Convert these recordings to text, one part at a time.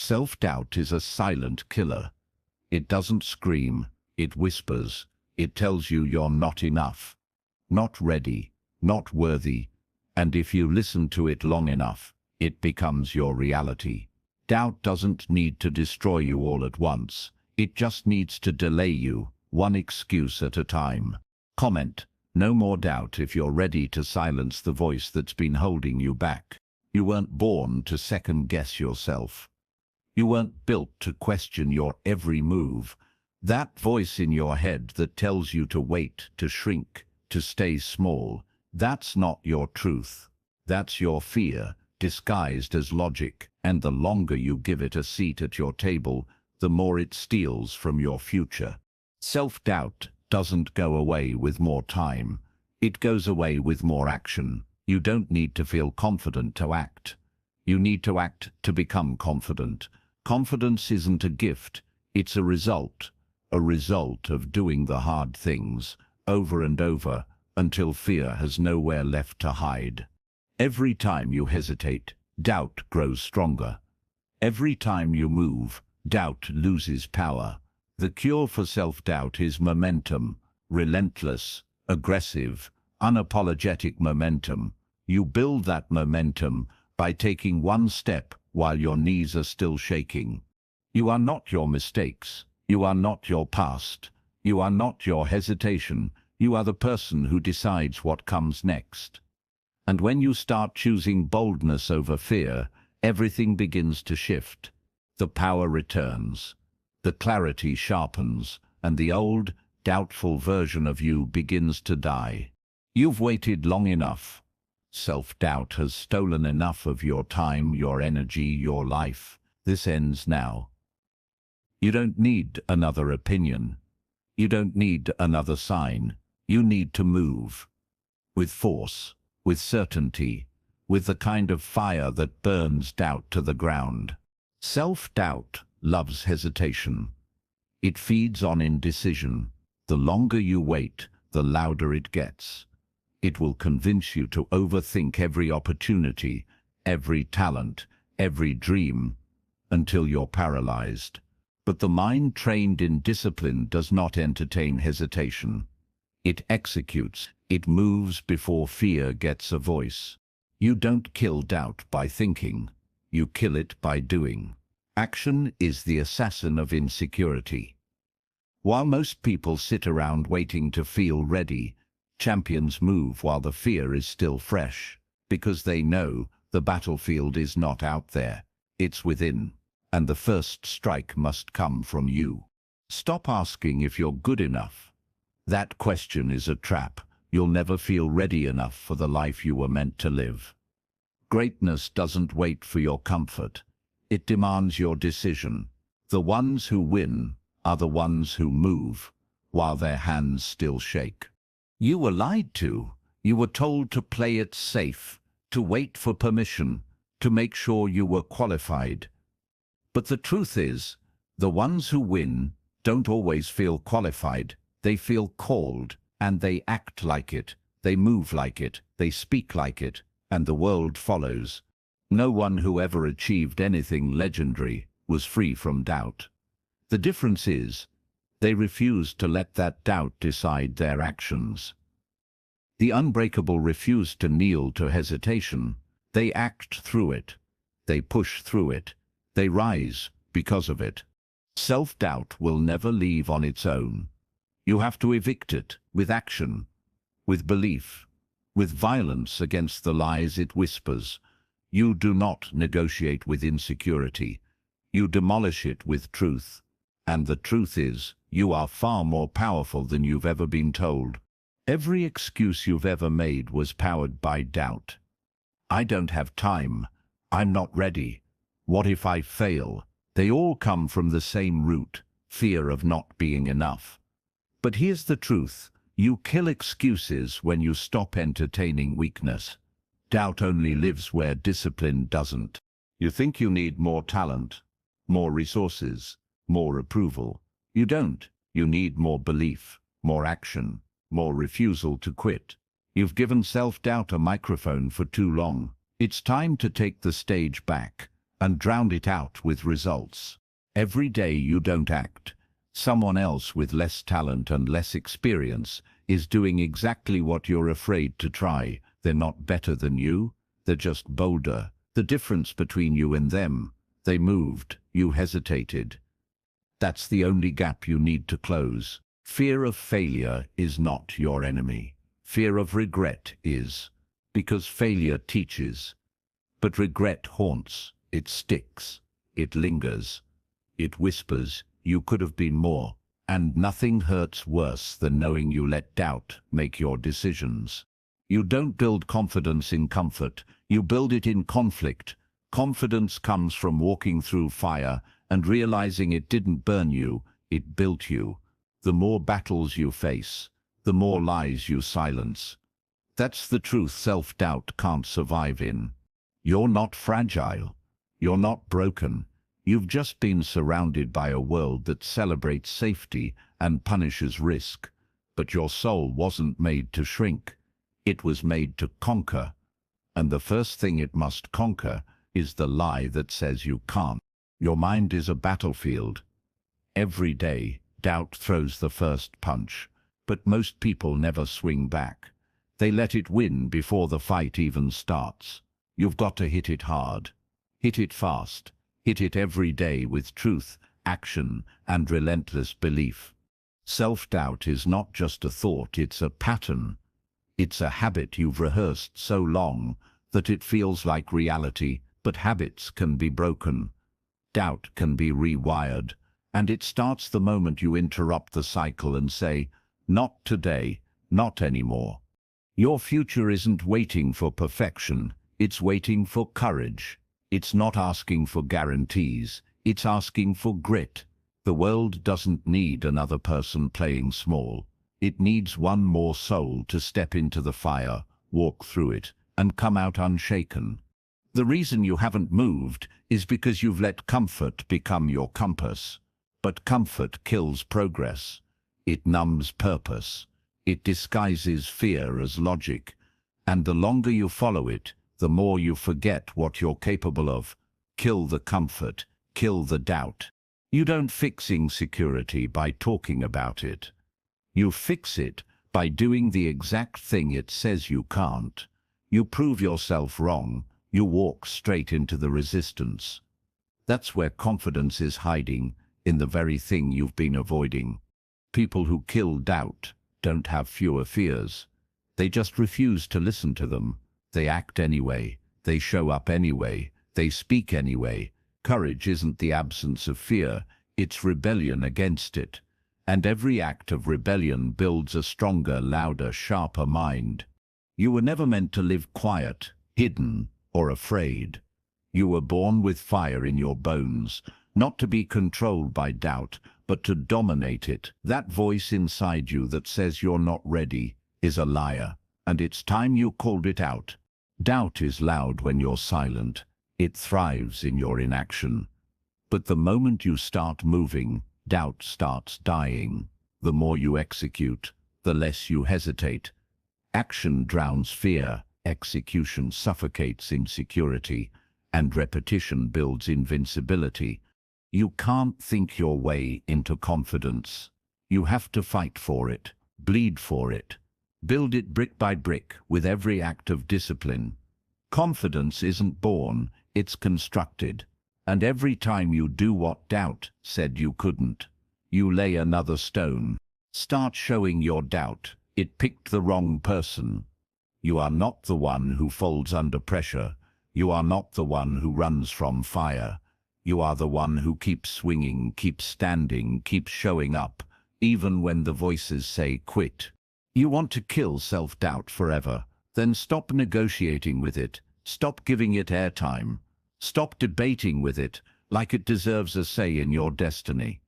Self-doubt is a silent killer. It doesn't scream, it whispers. It tells you you're not enough, not ready, not worthy, and if you listen to it long enough, it becomes your reality. Doubt doesn't need to destroy you all at once. It just needs to delay you, one excuse at a time. Comment: no more doubt if you're ready to silence the voice that's been holding you back. You weren't born to second-guess yourself. You weren't built to question your every move. That voice in your head that tells you to wait, to shrink, to stay small, that's not your truth. That's your fear, disguised as logic, and the longer you give it a seat at your table, the more it steals from your future. Self-doubt doesn't go away with more time. It goes away with more action. You don't need to feel confident to act. You need to act to become confident. Confidence isn't a gift, it's a result of doing the hard things over and over until fear has nowhere left to hide. Every time you hesitate, doubt grows stronger. Every time you move, doubt loses power. The cure for self-doubt is momentum, relentless, aggressive, unapologetic momentum. You build that momentum by taking one step while your knees are still shaking. You are not your mistakes. You are not your past. You are not your hesitation. You are the person who decides what comes next. And when you start choosing boldness over fear, everything begins to shift. The power returns. The clarity sharpens, and the old, doubtful version of you begins to die. You've waited long enough. Self-doubt has stolen enough of your time, your energy, your life. This ends now. You don't need another opinion. You don't need another sign. You need to move. With force, with certainty, with the kind of fire that burns doubt to the ground. Self-doubt loves hesitation. It feeds on indecision. The longer you wait, the louder it gets. It will convince you to overthink every opportunity, every talent, every dream, until you're paralyzed. But the mind trained in discipline does not entertain hesitation. It executes, it moves before fear gets a voice. You don't kill doubt by thinking, you kill it by doing. Action is the assassin of insecurity. While most people sit around waiting to feel ready, champions move while the fear is still fresh, because they know the battlefield is not out there, it's within, and the first strike must come from you. Stop asking if you're good enough. That question is a trap. You'll never feel ready enough for the life you were meant to live. Greatness doesn't wait for your comfort. It demands your decision. The ones who win are the ones who move, while their hands still shake. You were lied to. You were told to play it safe, to wait for permission, to make sure you were qualified. But the truth is, the ones who win don't always feel qualified. They feel called, and they act like it. They move like it. They speak like it, and the world follows. No one who ever achieved anything legendary was free from doubt. The difference is, they refused to let that doubt decide their actions. The unbreakable refuse to kneel to hesitation. They act through it. They push through it. They rise because of it. Self-doubt will never leave on its own. You have to evict it with action, with belief, with violence against the lies it whispers. You do not negotiate with insecurity. You demolish it with truth. And the truth is, you are far more powerful than you've ever been told. Every excuse you've ever made was powered by doubt. I don't have time. I'm not ready. What if I fail? They all come from the same root, fear of not being enough. But here's the truth. You kill excuses when you stop entertaining weakness. Doubt only lives where discipline doesn't. You think you need more talent, more resources, more approval. You don't. You need more belief, more action, more refusal to quit. You've given self-doubt a microphone for too long. It's time to take the stage back and drown it out with results. Every day you don't act, someone else with less talent and less experience is doing exactly what you're afraid to try. They're not better than you, they're just bolder. The difference between you and them, they moved, you hesitated. That's the only gap you need to close. Fear of failure is not your enemy. Fear of regret is, because failure teaches. But regret haunts, it sticks, it lingers, it whispers, you could have been more. And nothing hurts worse than knowing you let doubt make your decisions. You don't build confidence in comfort, you build it in conflict. Confidence comes from walking through fire and realizing it didn't burn you, it built you. The more battles you face, the more lies you silence. That's the truth self-doubt can't survive in. You're not fragile. You're not broken. You've just been surrounded by a world that celebrates safety and punishes risk. But your soul wasn't made to shrink. It was made to conquer. And the first thing it must conquer is the lie that says you can't. Your mind is a battlefield. Every day, doubt throws the first punch. But most people never swing back. They let it win before the fight even starts. You've got to hit it hard. Hit it fast. Hit it every day with truth, action, and relentless belief. Self-doubt is not just a thought, it's a pattern. It's a habit you've rehearsed so long that it feels like reality, but habits can be broken. Doubt can be rewired, and it starts the moment you interrupt the cycle and say, "Not today, not anymore." Your future isn't waiting for perfection, it's waiting for courage. It's not asking for guarantees, it's asking for grit. The world doesn't need another person playing small. It needs one more soul to step into the fire, walk through it, and come out unshaken. The reason you haven't moved is because you've let comfort become your compass. But comfort kills progress. It numbs purpose. It disguises fear as logic. And the longer you follow it, the more you forget what you're capable of. Kill the comfort, kill the doubt. You don't fix insecurity by talking about it. You fix it by doing the exact thing it says you can't. You prove yourself wrong, you walk straight into the resistance. That's where confidence is hiding, in the very thing you've been avoiding. People who kill doubt don't have fewer fears. They just refuse to listen to them. They act anyway, they show up anyway, they speak anyway. Courage isn't the absence of fear, it's rebellion against it. And every act of rebellion builds a stronger, louder, sharper mind. You were never meant to live quiet, hidden, or afraid. You were born with fire in your bones, not to be controlled by doubt, but to dominate it. That voice inside you that says you're not ready is a liar, and it's time you called it out. Doubt is loud when you're silent. It thrives in your inaction. But the moment you start moving, doubt starts dying. The more you execute, the less you hesitate. Action drowns fear, execution suffocates insecurity, and repetition builds invincibility. You can't think your way into confidence. You have to fight for it, bleed for it. Build it brick by brick with every act of discipline. Confidence isn't born, it's constructed. And every time you do what doubt said you couldn't, you lay another stone. Start showing your doubt. It picked the wrong person. You are not the one who folds under pressure. You are not the one who runs from fire. You are the one who keeps swinging, keeps standing, keeps showing up, even when the voices say quit. You want to kill self-doubt forever, then stop negotiating with it, stop giving it airtime, stop debating with it like it deserves a say in your destiny.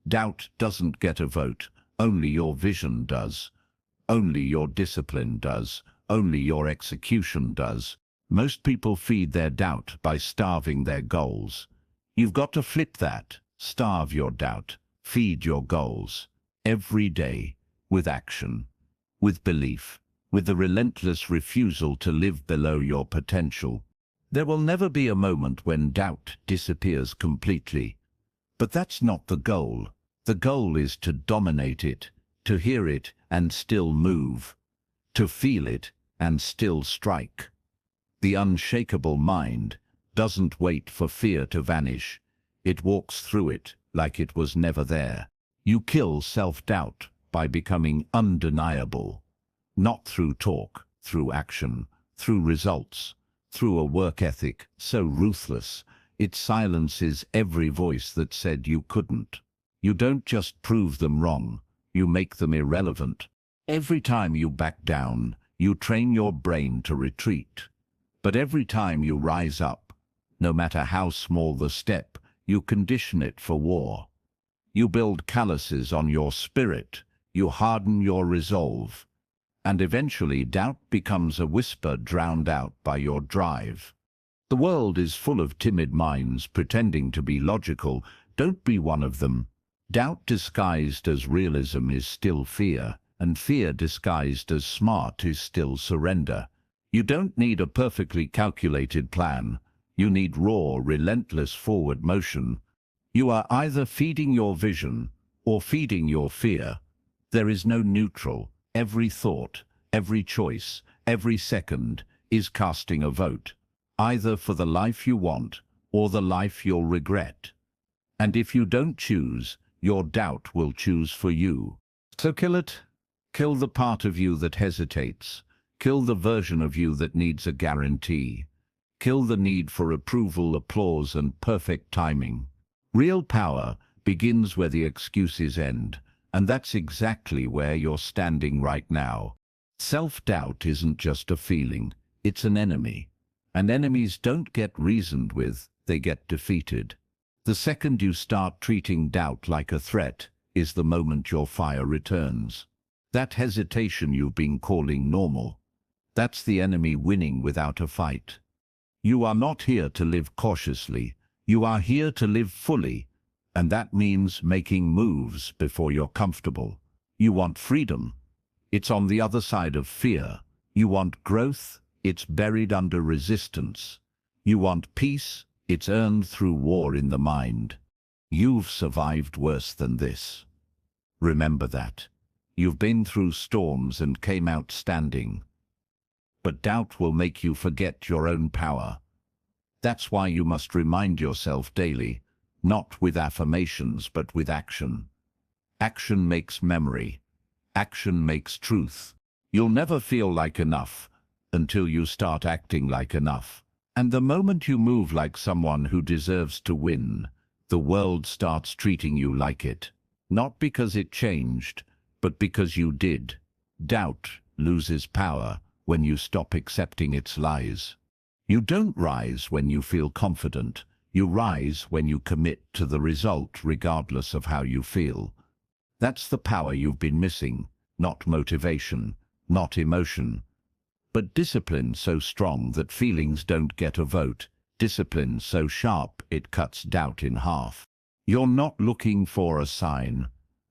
Doubt doesn't get a vote, only your vision does. Only your discipline does, only your execution does. Most people feed their doubt by starving their goals. You've got to flip that. Starve your doubt, feed your goals, every day, with action. With belief, with the relentless refusal to live below your potential. There will never be a moment when doubt disappears completely. But that's not the goal. The goal is to dominate it, to hear it and still move, to feel it and still strike. The unshakable mind doesn't wait for fear to vanish. It walks through it like it was never there. You kill self-doubt by becoming undeniable, not through talk, through action, through results, through a work ethic so ruthless it silences every voice that said you couldn't. You don't just prove them wrong, you make them irrelevant. Every time you back down, you train your brain to retreat. But every time you rise up, no matter how small the step, you condition it for war. You build calluses on your spirit, you harden your resolve, and eventually doubt becomes a whisper drowned out by your drive. The world is full of timid minds pretending to be logical. Don't be one of them. Doubt disguised as realism is still fear, and fear disguised as smart is still surrender. You don't need a perfectly calculated plan. You need raw, relentless forward motion. You are either feeding your vision or feeding your fear. There is no neutral. Every thought, every choice, every second is casting a vote, either for the life you want or the life you'll regret. And if you don't choose, your doubt will choose for you. So kill it. Kill the part of you that hesitates. Kill the version of you that needs a guarantee. Kill the need for approval, applause, and perfect timing. Real power begins where the excuses end, and that's exactly where you're standing right now. Self-doubt isn't just a feeling, it's an enemy. And enemies don't get reasoned with, they get defeated. The second you start treating doubt like a threat is the moment your fire returns. That hesitation you've been calling normal, that's the enemy winning without a fight. You are not here to live cautiously, you are here to live fully, and that means making moves before you're comfortable. You want freedom, it's on the other side of fear. You want growth, it's buried under resistance. You want peace, it's earned through war in the mind. You've survived worse than this. Remember that. You've been through storms and came out standing. But doubt will make you forget your own power. That's why you must remind yourself daily, not with affirmations but with action. Action makes memory. Action makes truth. You'll never feel like enough until you start acting like enough. And the moment you move like someone who deserves to win, the world starts treating you like it. Not because it changed, but because you did. Doubt loses power when you stop accepting its lies. You don't rise when you feel confident. You rise when you commit to the result regardless of how you feel. That's the power you've been missing, not motivation, not emotion, but discipline so strong that feelings don't get a vote, discipline so sharp it cuts doubt in half. You're not looking for a sign.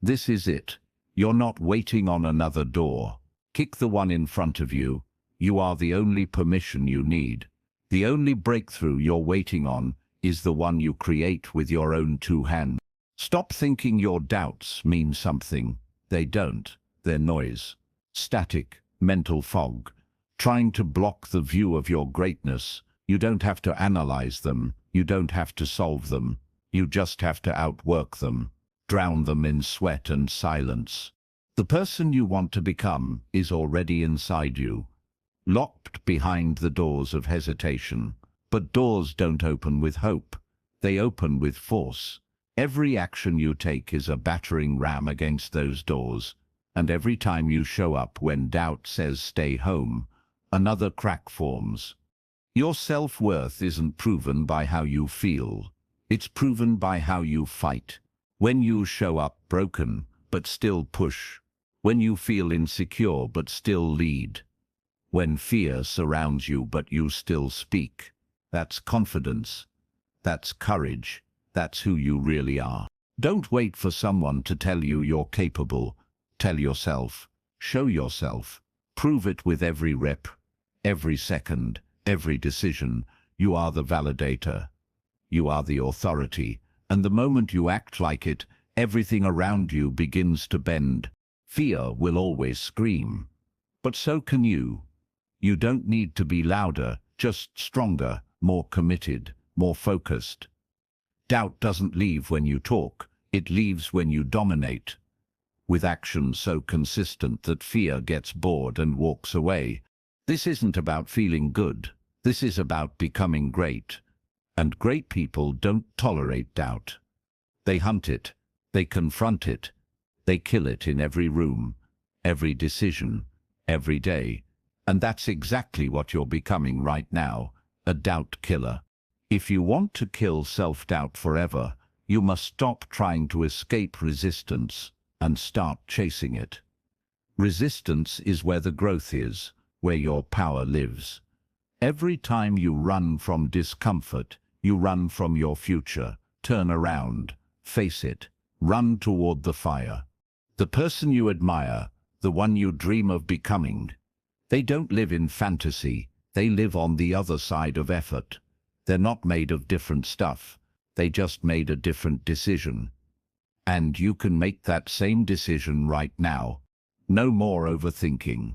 This is it. You're not waiting on another door. Kick the one in front of you. You are the only permission you need. The only breakthrough you're waiting on is the one you create with your own two hands. Stop thinking your doubts mean something. They don't. They're noise. Static, mental fog, trying to block the view of your greatness. You don't have to analyze them. You don't have to solve them. You just have to outwork them. Drown them in sweat and silence. The person you want to become is already inside you, locked behind the doors of hesitation. But doors don't open with hope. They open with force. Every action you take is a battering ram against those doors. And every time you show up when doubt says stay home, another crack forms. Your self-worth isn't proven by how you feel. It's proven by how you fight. When you show up broken, but still push. When you feel insecure, but still lead. When fear surrounds you, but you still speak. That's confidence. That's courage. That's who you really are. Don't wait for someone to tell you you're capable. Tell yourself. Show yourself. Prove it with every rep, every second, every decision. You are the validator. You are the authority. And the moment you act like it, everything around you begins to bend. Fear will always scream. But so can you. You don't need to be louder, just stronger, more committed, more focused. Doubt doesn't leave when you talk, it leaves when you dominate. With actions so consistent that fear gets bored and walks away. This isn't about feeling good. This is about becoming great. And great people don't tolerate doubt. They hunt it. They confront it. They kill it in every room, every decision, every day. And that's exactly what you're becoming right now, a doubt killer. If you want to kill self-doubt forever, you must stop trying to escape resistance and start chasing it. Resistance is where the growth is, where your power lives. Every time you run from discomfort, you run from your future. Turn around, face it, run toward the fire. The person you admire, the one you dream of becoming, they don't live in fantasy, they live on the other side of effort. They're not made of different stuff, they just made a different decision. And you can make that same decision right now. No more overthinking.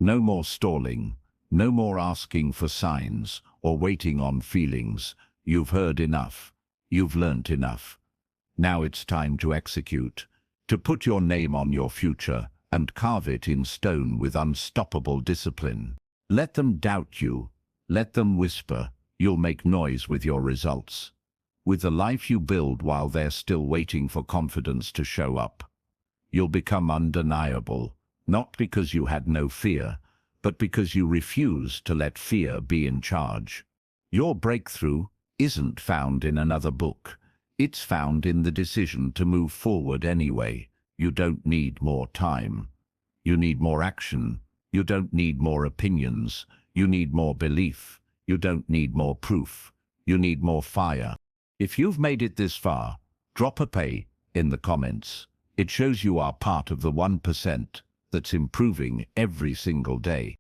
No more stalling. No more asking for signs or waiting on feelings. You've heard enough. You've learnt enough. Now it's time to execute, to put your name on your future and carve it in stone with unstoppable discipline. Let them doubt you. Let them whisper. You'll make noise with your results. With the life you build while they're still waiting for confidence to show up. You'll become undeniable, not because you had no fear, but because you refused to let fear be in charge. Your breakthrough isn't found in another book. It's found in the decision to move forward anyway. You don't need more time. You need more action. You don't need more opinions. You need more belief. You don't need more proof. You need more fire. If you've made it this far, drop a pay in the comments. It shows you are part of the 1% that's improving every single day.